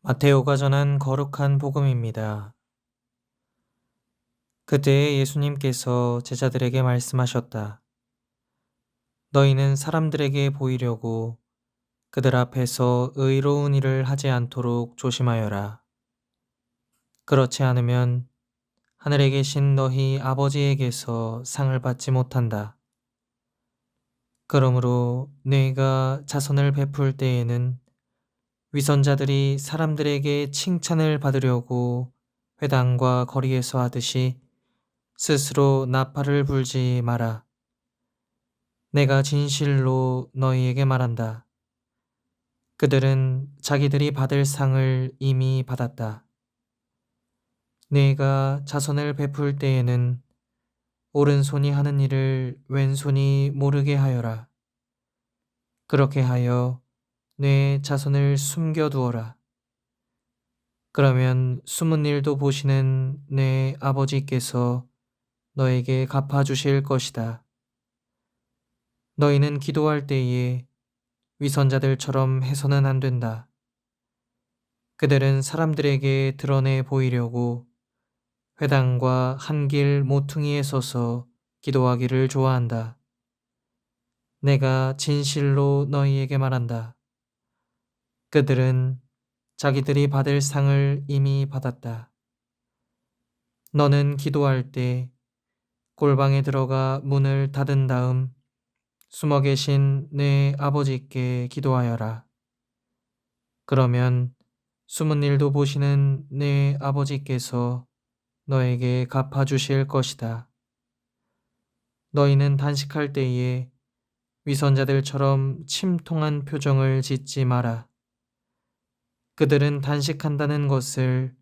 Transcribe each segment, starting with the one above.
마테오가 전한 거룩한 복음입니다. 그때 예수님께서 제자들에게 말씀하셨다. 너희는 사람들에게 보이려고 그들 앞에서 의로운 일을 하지 않도록 조심하여라. 그렇지 않으면 하늘에 계신 너희 아버지에게서 상을 받지 못한다. 그러므로 너희가 자선을 베풀 때에는 위선자들이 사람들에게 칭찬을 받으려고 회당과 거리에서 하듯이 스스로 나팔을 불지 마라. 내가 진실로 너희에게 말한다. 그들은 자기들이 받을 상을 이미 받았다. 네가 자선을 베풀 때에는 오른손이 하는 일을 왼손이 모르게 하여라. 그렇게 하여 내 자손을 숨겨두어라. 그러면 숨은 일도 보시는 내 아버지께서 너에게 갚아주실 것이다. 너희는 기도할 때에 위선자들처럼 해서는 안 된다. 그들은 사람들에게 드러내 보이려고 회당과 한길 모퉁이에 서서 기도하기를 좋아한다. 내가 진실로 너희에게 말한다. 그들은 자기들이 받을 상을 이미 받았다. 너는 기도할 때 골방에 들어가 문을 닫은 다음 숨어 계신 내 아버지께 기도하여라. 그러면 숨은 일도 보시는 내 아버지께서 너에게 갚아주실 것이다. 너희는 단식할 때에 위선자들처럼 침통한 표정을 짓지 마라. 그들은 단식한다는 것을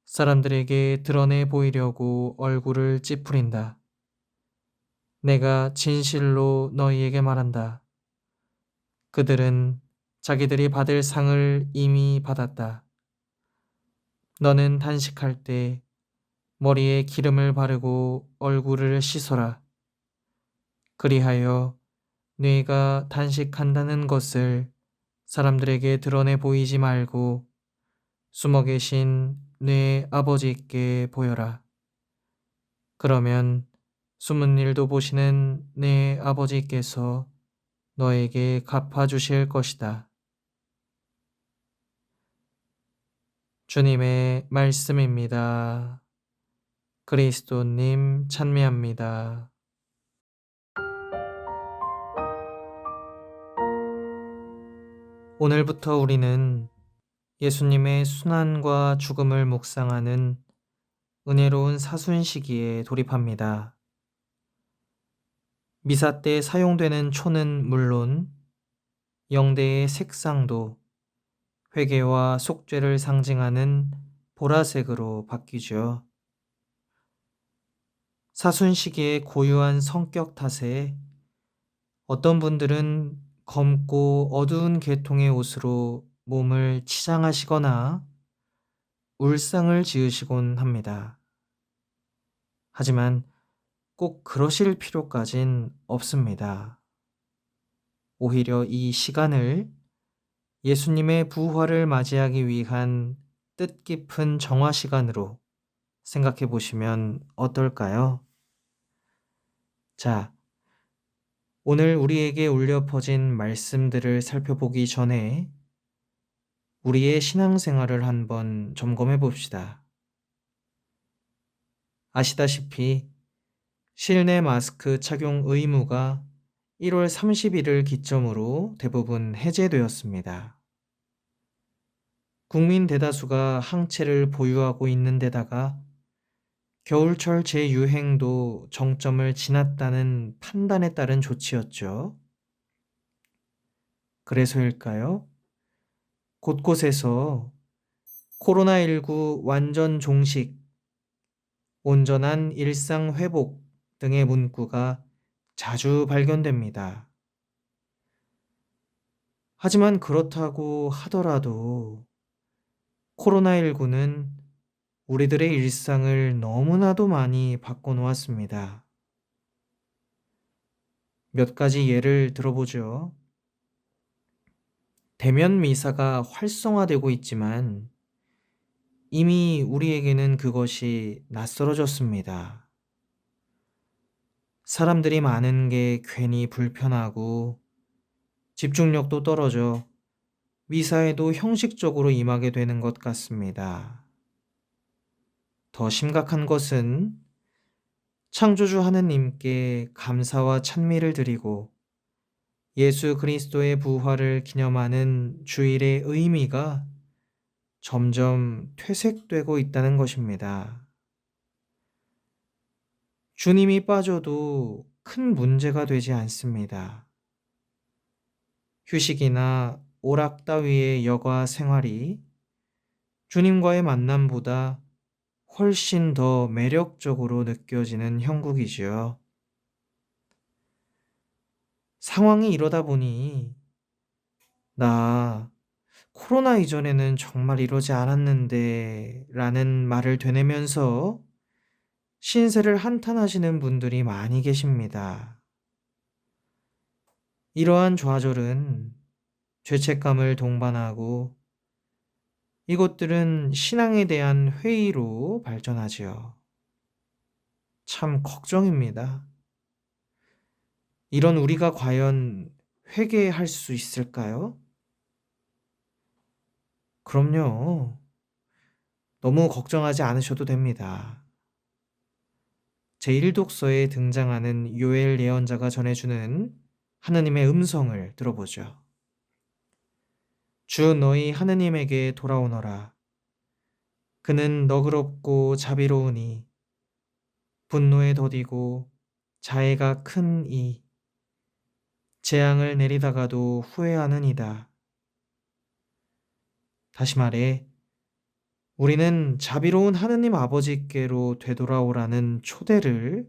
사람들에게 드러내 보이려고 얼굴을 찌푸린다. 내가 진실로 너희에게 말한다. 그들은 자기들이 받을 상을 이미 받았다. 너는 단식할 때 머리에 기름을 바르고 얼굴을 씻어라. 그리하여 네가 단식한다는 것을 사람들에게 드러내 보이지 말고 숨어 계신 네 아버지께 보여라. 그러면 숨은 일도 보시는 네 아버지께서 너에게 갚아주실 것이다. 주님의 말씀입니다. 그리스도님 찬미합니다. 오늘부터 우리는 예수님의 순환과 죽음을 묵상하는 은혜로운 사순시기에 돌입합니다. 미사 때 사용되는 초는 물론 영대의 색상도 회개와 속죄를 상징하는 보라색으로 바뀌죠. 사순시기의 고유한 성격 탓에 어떤 분들은 검고 어두운 계통의 옷으로 몸을 치장하시거나 울상을 지으시곤 합니다. 하지만 꼭 그러실 필요까진 없습니다. 오히려 이 시간을 예수님의 부활을 맞이하기 위한 뜻깊은 정화 시간으로 생각해 보시면 어떨까요? 자, 오늘 우리에게 울려 퍼진 말씀들을 살펴보기 전에 우리의 신앙생활을 한번 점검해 봅시다. 아시다시피 실내 마스크 착용 의무가 1월 30일을 기점으로 대부분 해제되었습니다. 국민 대다수가 항체를 보유하고 있는 데다가 겨울철 재유행도 정점을 지났다는 판단에 따른 조치였죠. 그래서일까요? 곳곳에서 코로나19 완전 종식, 온전한 일상 회복 등의 문구가 자주 발견됩니다. 하지만 그렇다고 하더라도 코로나19는 우리들의 일상을 너무나도 많이 바꿔놓았습니다. 몇 가지 예를 들어보죠. 대면 미사가 활성화되고 있지만 이미 우리에게는 그것이 낯설어졌습니다. 사람들이 많은 게 괜히 불편하고 집중력도 떨어져 미사에도 형식적으로 임하게 되는 것 같습니다. 더 심각한 것은 창조주 하느님께 감사와 찬미를 드리고 예수 그리스도의 부활을 기념하는 주일의 의미가 점점 퇴색되고 있다는 것입니다. 주님이 빠져도 큰 문제가 되지 않습니다. 휴식이나 오락 따위의 여가 생활이 주님과의 만남보다 훨씬 더 매력적으로 느껴지는 형국이지요. 상황이 이러다 보니 나 코로나 이전에는 정말 이러지 않았는데 라는 말을 되뇌면서 신세를 한탄하시는 분들이 많이 계십니다. 이러한 좌절은 죄책감을 동반하고 이것들은 신앙에 대한 회의로 발전하지요. 참 걱정입니다. 이런 우리가 과연 회개할 수 있을까요? 그럼요. 너무 걱정하지 않으셔도 됩니다. 제1독서에 등장하는 요엘 예언자가 전해주는 하느님의 음성을 들어보죠. 주 너희 하느님에게 돌아오너라. 그는 너그럽고 자비로우니 분노에 더디고 자애가 큰 이 재앙을 내리다가도 후회하느니다. 다시 말해 우리는 자비로운 하느님 아버지께로 되돌아오라는 초대를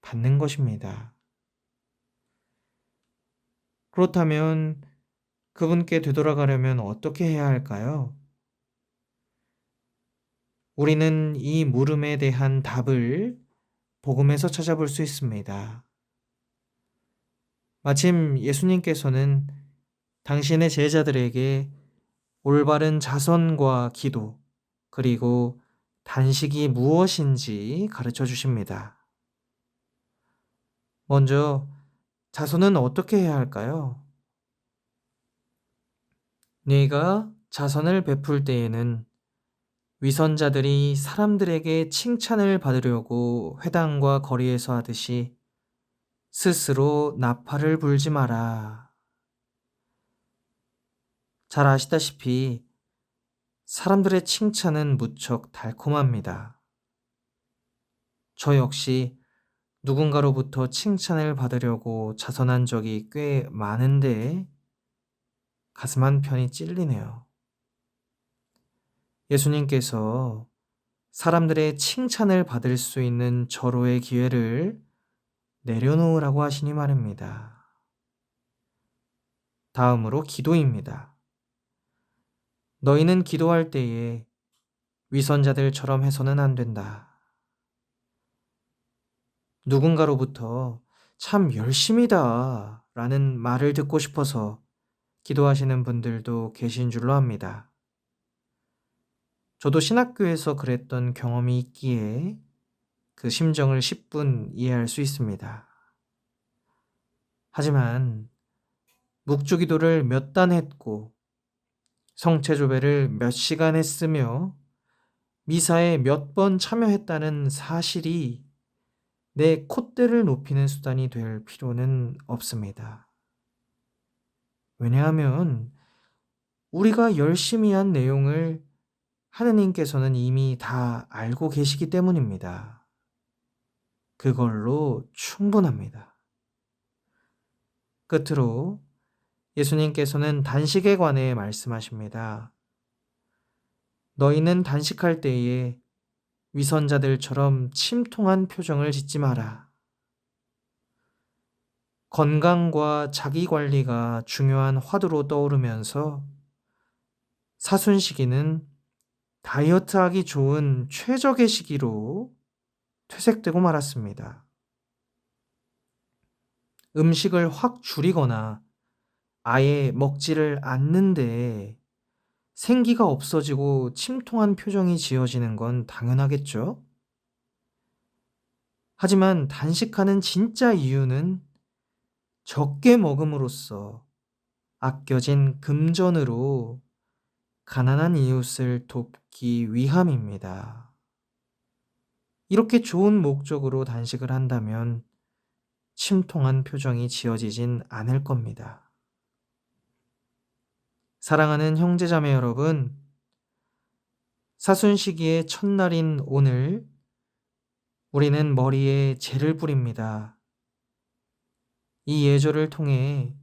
받는 것입니다. 그렇다면 그분께 되돌아가려면 어떻게 해야 할까요? 우리는 이 물음에 대한 답을 복음에서 찾아볼 수 있습니다. 마침 예수님께서는 당신의 제자들에게 올바른 자선과 기도, 그리고 단식이 무엇인지 가르쳐 주십니다. 먼저, 자선은 어떻게 해야 할까요? 네가 자선을 베풀 때에는 위선자들이 사람들에게 칭찬을 받으려고 회당과 거리에서 하듯이 스스로 나팔을 불지 마라. 잘 아시다시피 사람들의 칭찬은 무척 달콤합니다. 저 역시 누군가로부터 칭찬을 받으려고 자선한 적이 꽤 많은데 가슴 한편이 찔리네요. 예수님께서 사람들의 칭찬을 받을 수 있는 절호의 기회를 내려놓으라고 하시니 말입니다. 다음으로 기도입니다. 너희는 기도할 때에 위선자들처럼 해서는 안 된다. 누군가로부터 참 열심이다 라는 말을 듣고 싶어서 기도하시는 분들도 계신 줄로 압니다. 저도 신학교에서 그랬던 경험이 있기에 그 심정을 10분 이해할 수 있습니다. 하지만 묵주기도를 몇 단 했고 성체조배를 몇 시간 했으며 미사에 몇 번 참여했다는 사실이 내 콧대를 높이는 수단이 될 필요는 없습니다. 왜냐하면 우리가 열심히 한 내용을 하느님께서는 이미 다 알고 계시기 때문입니다. 그걸로 충분합니다. 끝으로 예수님께서는 단식에 관해 말씀하십니다. 너희는 단식할 때에 위선자들처럼 침통한 표정을 짓지 마라. 건강과 자기 관리가 중요한 화두로 떠오르면서 사순시기는 다이어트하기 좋은 최적의 시기로 퇴색되고 말았습니다. 음식을 확 줄이거나 아예 먹지를 않는데 생기가 없어지고 침통한 표정이 지어지는 건 당연하겠죠? 하지만 단식하는 진짜 이유는 적게 먹음으로써 아껴진 금전으로 가난한 이웃을 돕기 위함입니다. 이렇게 좋은 목적으로 단식을 한다면 침통한 표정이 지어지진 않을 겁니다. 사랑하는 형제자매 여러분, 사순시기의 첫날인 오늘 우리는 머리에 재를 뿌립니다. 이 예절을 통해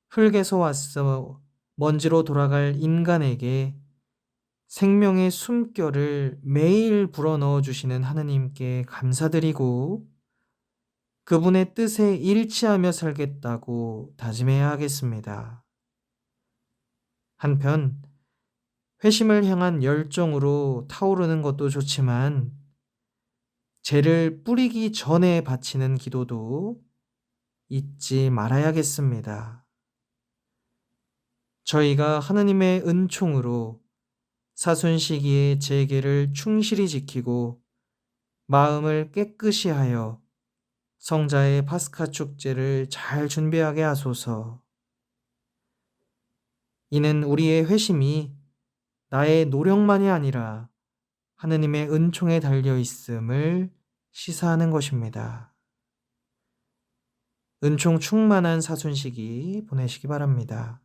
흙에서 왔어 먼지로 돌아갈 인간에게 생명의 숨결을 매일 불어넣어 주시는 하느님께 감사드리고 그분의 뜻에 일치하며 살겠다고 다짐해야 하겠습니다. 한편 회심을 향한 열정으로 타오르는 것도 좋지만 재를 뿌리기 전에 바치는 기도도 잊지 말아야겠습니다. 저희가 하느님의 은총으로 사순시기의 제계를 충실히 지키고 마음을 깨끗이 하여 성자의 파스카 축제를 잘 준비하게 하소서. 이는 우리의 회심이 나의 노력만이 아니라 하느님의 은총에 달려 있음을 시사하는 것입니다. 은총 충만한 사순시기 보내시기 바랍니다.